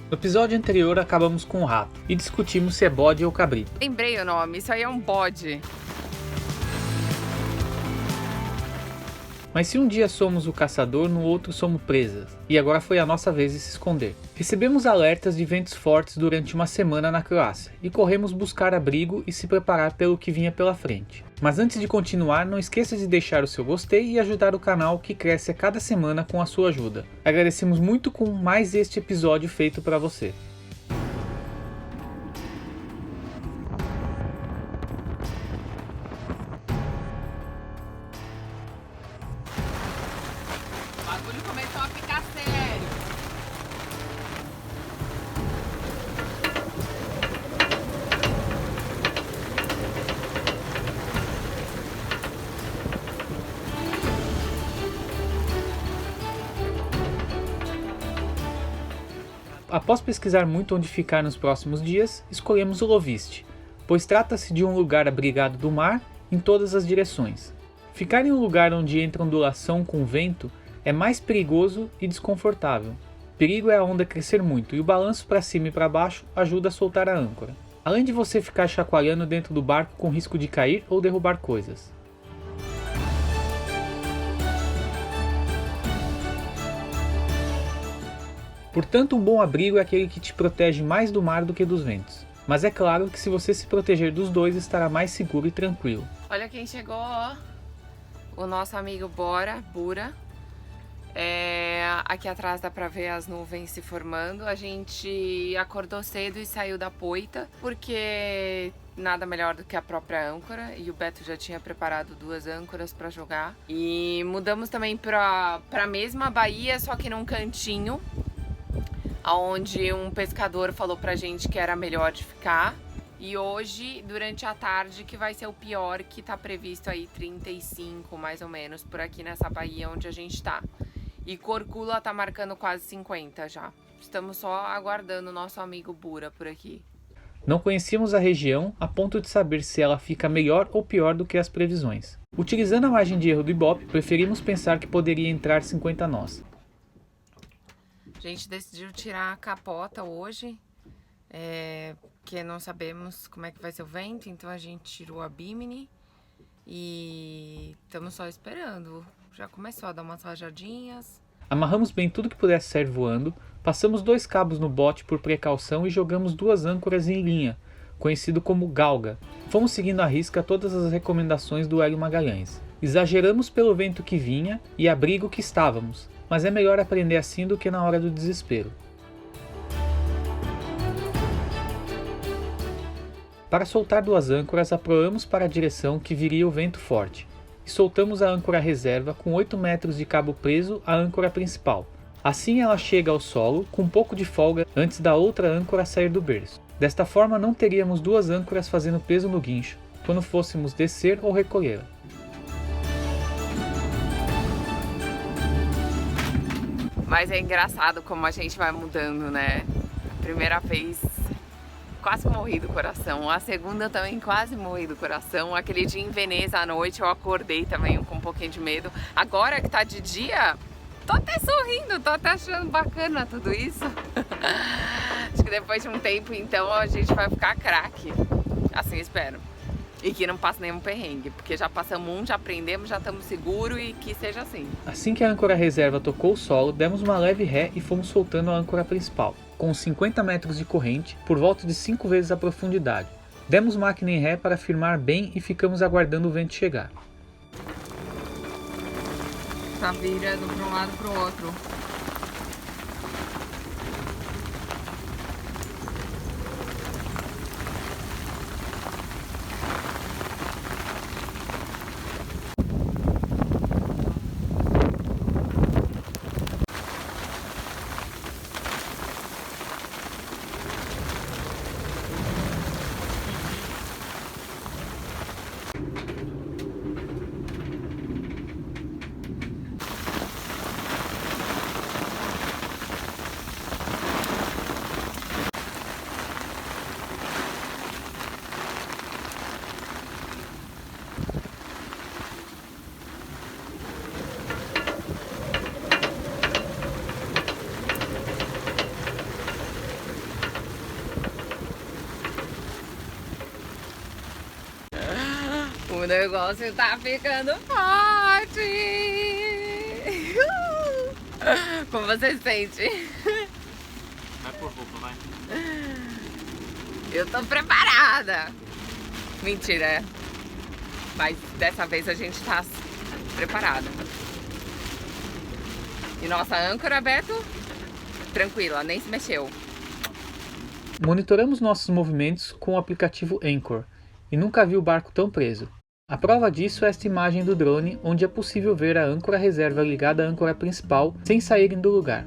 No episódio anterior acabamos com o rato e discutimos se é bode ou cabrito. Lembrei o nome, isso aí é um bode. Mas se um dia somos o caçador, no outro somos presas, e agora foi a nossa vez de se esconder. Recebemos alertas de ventos fortes durante uma semana na Croácia, e corremos buscar abrigo e se preparar pelo que vinha pela frente. Mas antes de continuar, não esqueça de deixar o seu gostei e ajudar o canal que cresce a cada semana com a sua ajuda. Agradecemos muito com mais este episódio feito para você. O bagulho começou a ficar sério. Após pesquisar muito onde ficar nos próximos dias, escolhemos o Loviste, pois trata-se de um lugar abrigado do mar em todas as direções. Ficar em um lugar onde entra ondulação com vento é mais perigoso e desconfortável. Perigo é a onda crescer muito e o balanço para cima e para baixo ajuda a soltar a âncora, além de você ficar chacoalhando dentro do barco com risco de cair ou derrubar coisas. Portanto, um bom abrigo é aquele que te protege mais do mar do que dos ventos. Mas é claro que se você se proteger dos dois, estará mais seguro e tranquilo. Olha quem chegou, ó. O nosso amigo Bura. Aqui atrás dá pra ver as nuvens se formando. A gente acordou cedo e saiu da poita, porque nada melhor do que a própria âncora. E o Beto já tinha preparado 2 âncoras pra jogar. E mudamos também pra mesma baía, só que num cantinho, onde um pescador falou pra gente que era melhor de ficar. E hoje, durante a tarde, que vai ser o pior, que tá previsto aí 35 mais ou menos por aqui nessa baía onde a gente tá. E Korčula tá marcando quase 50 já. Estamos só aguardando o nosso amigo Bura por aqui. Não conhecíamos a região a ponto de saber se ela fica melhor ou pior do que as previsões. Utilizando a margem de erro do Ibope, preferimos pensar que poderia entrar 50 nós. A gente decidiu tirar a capota hoje, porque não sabemos como é que vai ser o vento, então a gente tirou a bimini e estamos só esperando. Já começou a dar umas rajadinhas. Amarramos bem tudo que pudesse sair voando, passamos 2 cabos no bote por precaução e jogamos 2 âncoras em linha, conhecido como galga. Fomos seguindo à risca todas as recomendações do Hélio Magalhães. Exageramos pelo vento que vinha e abrigo que estávamos, mas é melhor aprender assim do que na hora do desespero. Para soltar 2 âncoras, aproamos para a direção que viria o vento forte, e soltamos a âncora reserva com 8 metros de cabo preso à âncora principal. Assim ela chega ao solo com um pouco de folga antes da outra âncora sair do berço. Desta forma não teríamos 2 âncoras fazendo peso no guincho, quando fôssemos descer ou recolhê-la. Mas é engraçado como a gente vai mudando, né? A primeira vez quase morri do coração, a segunda também quase morri do coração. Aquele dia em Veneza à noite eu acordei também com um pouquinho de medo. Agora que tá de dia, tô até sorrindo, tô até achando bacana tudo isso. Acho que depois de um tempo então a gente vai ficar craque, assim espero. E que não passe nenhum perrengue, porque já passamos um, já aprendemos, já estamos seguros e que seja assim. Assim que a âncora reserva tocou o solo, demos uma leve ré e fomos soltando a âncora principal, com 50 metros de corrente, por volta de 5 vezes a profundidade. Demos máquina em ré para firmar bem e ficamos aguardando o vento chegar. Tá virando para um lado para o outro. O negócio tá ficando forte! Como você se sente? Vai por roupa, vai. Eu tô preparada! Mentira, mas dessa vez a gente tá preparada. E nossa âncora, Beto, tranquila, nem se mexeu. Monitoramos nossos movimentos com o aplicativo Anchor e nunca vi o barco tão preso. A prova disso é esta imagem do drone, onde é possível ver a âncora reserva ligada à âncora principal sem saírem do lugar.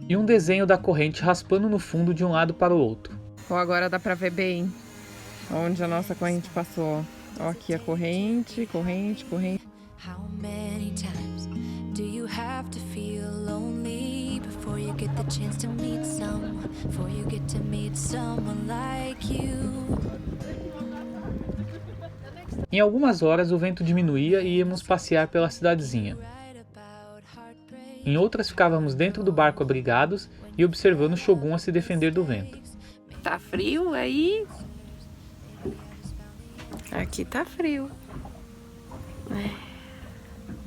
E um desenho da corrente raspando no fundo de um lado para o outro. Ó, agora dá pra ver bem onde a nossa corrente passou. Ó, aqui a corrente, corrente, corrente. How many times do you have to feel lonely before you get the chance to meet someone, before you get to meet someone like you? Em algumas horas o vento diminuía e íamos passear pela cidadezinha. Right about heartbreak. Em outras ficávamos dentro do barco abrigados e observando Shogun a se defender do vento. Tá frio aí? Aqui tá frio.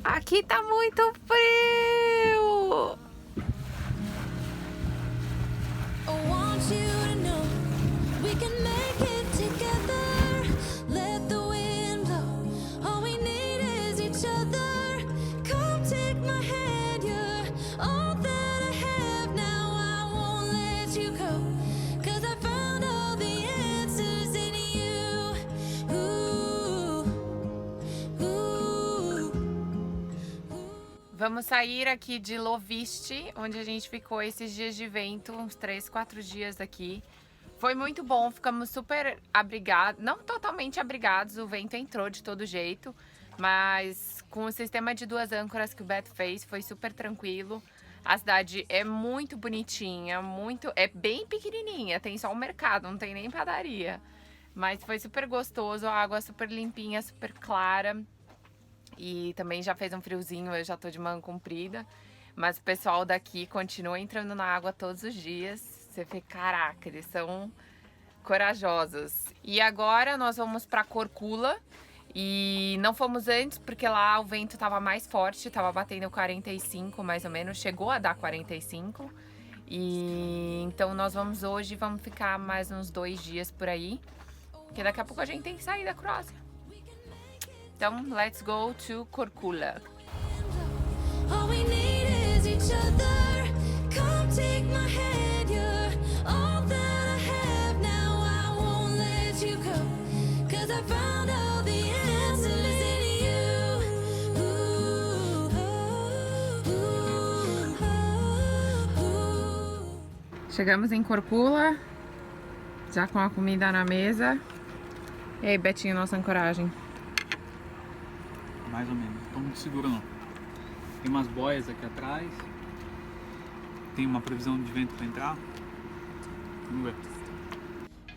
Aqui tá muito frio! I want you to know we can make it together. Let the wind blow. All we need is each other. Come take my hand, you're all that I have now. I won't let you go, 'cause I found all the answers in you. Ooh, ooh. Vamos sair aqui de Loviste, onde a gente ficou esses dias de vento, uns 3, 4 dias aqui. Foi muito bom, ficamos super abrigados, não totalmente abrigados, o vento entrou de todo jeito, mas com o sistema de 2 âncoras que o Beto fez, foi super tranquilo. A cidade é muito bonitinha, é bem pequenininha, tem só um mercado, não tem nem padaria. Mas foi super gostoso, a água super limpinha, super clara. E também já fez um friozinho, eu já tô de manga comprida. Mas o pessoal daqui continua entrando na água todos os dias. Você vê, caraca, eles são corajosos. E agora nós vamos pra Korčula. E não fomos antes porque lá o vento tava mais forte, tava batendo 45 mais ou menos, chegou a dar 45. E então nós vamos hoje, vamos ficar mais uns 2 dias por aí. Porque daqui a pouco a gente tem que sair da Croácia. Então, let's go to Korčula. All we need is each other. Come take my hand, you're all that I have now. I won't let you go, 'cause I found all the answers in you. Ooh, ooh, ooh. Chegamos em Korčula, já com a comida na mesa. E aí, Betinho, nossa ancoragem. Mais ou menos, não tô muito seguro não. Tem umas boias aqui atrás. Tem uma previsão de vento para entrar. Vamos ver.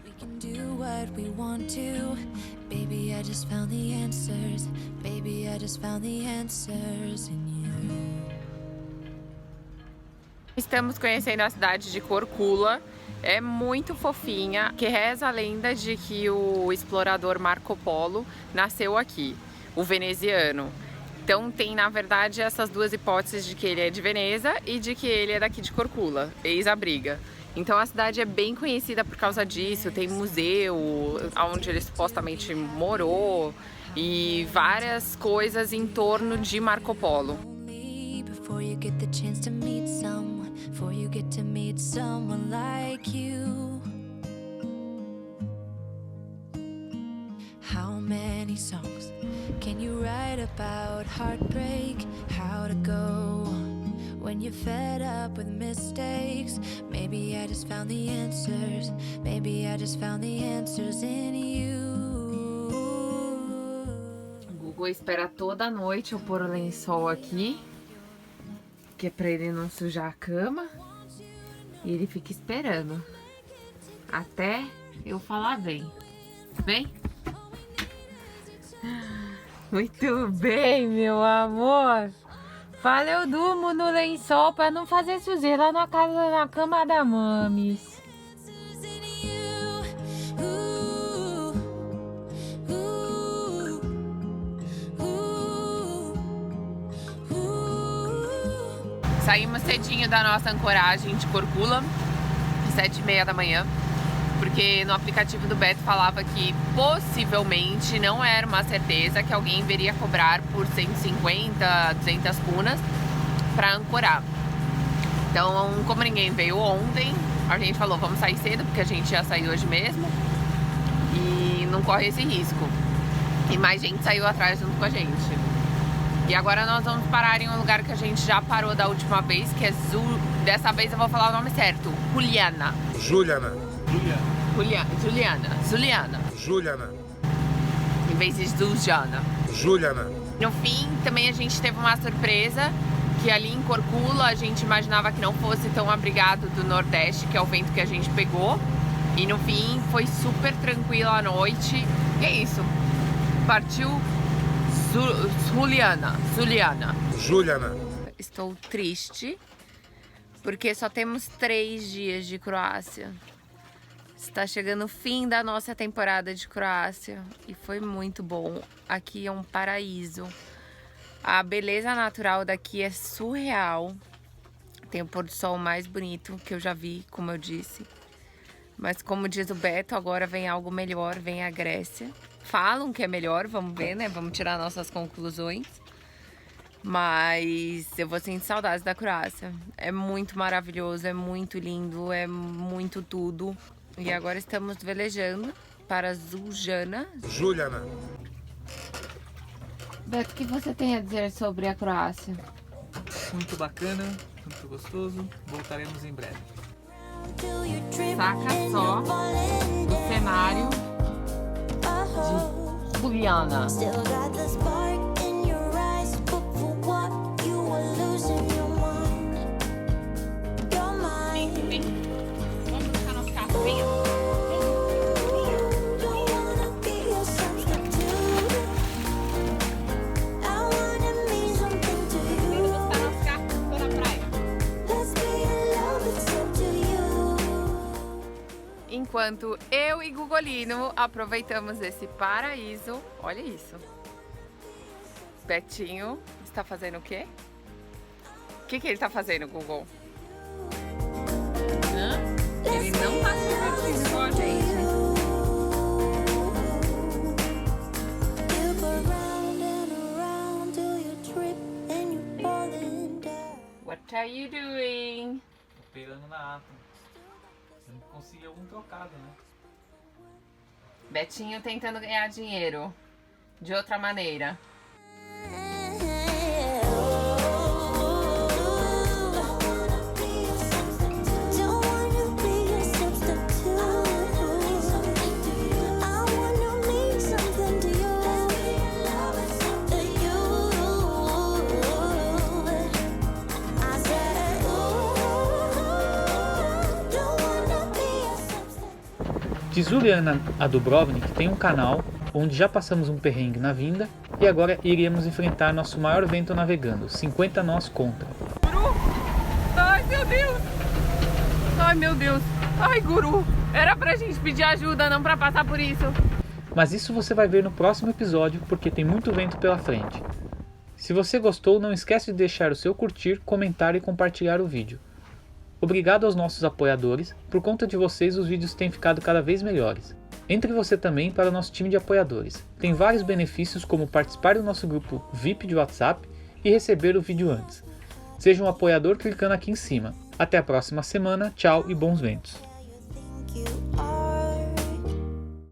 We can do what we want to. Baby, I just found the answers. Baby, I just found the answers in you. Estamos conhecendo a cidade de Korčula. É muito fofinha, que reza a lenda de que o explorador Marco Polo nasceu aqui, o veneziano. Então tem, na verdade, essas 2 hipóteses de que ele é de Veneza e de que ele é daqui de Korčula, eis a briga. Então a cidade é bem conhecida por causa disso, tem museu onde ele supostamente morou e várias coisas em torno de Marco Polo. Before you get the chance to meet someone, before you get to meet someone like you. How many songs can you write about heartbreak? How to go when you're fed up with mistakes? Maybe I just found the answers. Maybe I just found the answers in you. O Google espera toda noite eu pôr o lençol aqui, que é pra ele não sujar a cama. E ele fica esperando até eu falar vem. Vem? Muito bem, meu amor. Fala, eu durmo no lençol pra não fazer sujeira na cama da Mamis. Saímos cedinho da nossa ancoragem de Korčula, 7h30 da manhã, porque no aplicativo do Beto falava que possivelmente, não era uma certeza, que alguém viria cobrar por 150, 200 kunas para ancorar. Então, como ninguém veio ontem, a gente falou, vamos sair cedo, porque a gente já saiu hoje mesmo e não corre esse risco. E mais gente saiu atrás junto com a gente. E agora nós vamos parar em um lugar que a gente já parou da última vez, que é dessa vez eu vou falar o nome certo, Juliana. Juliana. Juliana. Em vez de Zuljana. Juliana. No fim, também a gente teve uma surpresa, que ali em Korčula a gente imaginava que não fosse tão abrigado do Nordeste, que é o vento que a gente pegou. E no fim, foi super tranquila a noite. E é isso. Partiu Juliana. Estou triste, porque só temos 3 dias de Croácia. Está chegando o fim da nossa temporada de Croácia e foi muito bom. Aqui é um paraíso. A beleza natural daqui é surreal. Tem o pôr do sol mais bonito que eu já vi, como eu disse. Mas como diz o Beto, agora vem algo melhor, vem a Grécia. Falam que é melhor, vamos ver, né? Vamos tirar nossas conclusões. Mas eu vou sentir saudades da Croácia. É muito maravilhoso, é muito lindo, é muito tudo. E agora estamos velejando para Zuljana. Beto, o que você tem a dizer sobre a Croácia? Muito bacana, muito gostoso. Voltaremos em breve. Saca só o cenário de Juliana. Vamos buscar nosso carro, venha. Enquanto eu e Gugolino aproveitamos esse paraíso, olha isso. Betinho está fazendo o quê? O que ele está fazendo, Google? Ele não está se divertindo com a gente. What are you doing? Tô pegando na ata. Você não conseguiu algum trocado, né? Betinho tentando ganhar dinheiro de outra maneira. De Juliana a Dubrovnik tem um canal onde já passamos um perrengue na vinda e agora iríamos enfrentar nosso maior vento navegando, 50 nós contra. Guru! Ai, meu Deus! Ai, meu Deus! Ai, Guru! Era pra gente pedir ajuda, não pra passar por isso. Mas isso você vai ver no próximo episódio, porque tem muito vento pela frente. Se você gostou, não esquece de deixar o seu curtir, comentar e compartilhar o vídeo. Obrigado aos nossos apoiadores, por conta de vocês os vídeos têm ficado cada vez melhores. Entre você também para o nosso time de apoiadores. Tem vários benefícios como participar do nosso grupo VIP de WhatsApp e receber o vídeo antes. Seja um apoiador clicando aqui em cima. Até a próxima semana, tchau e bons ventos!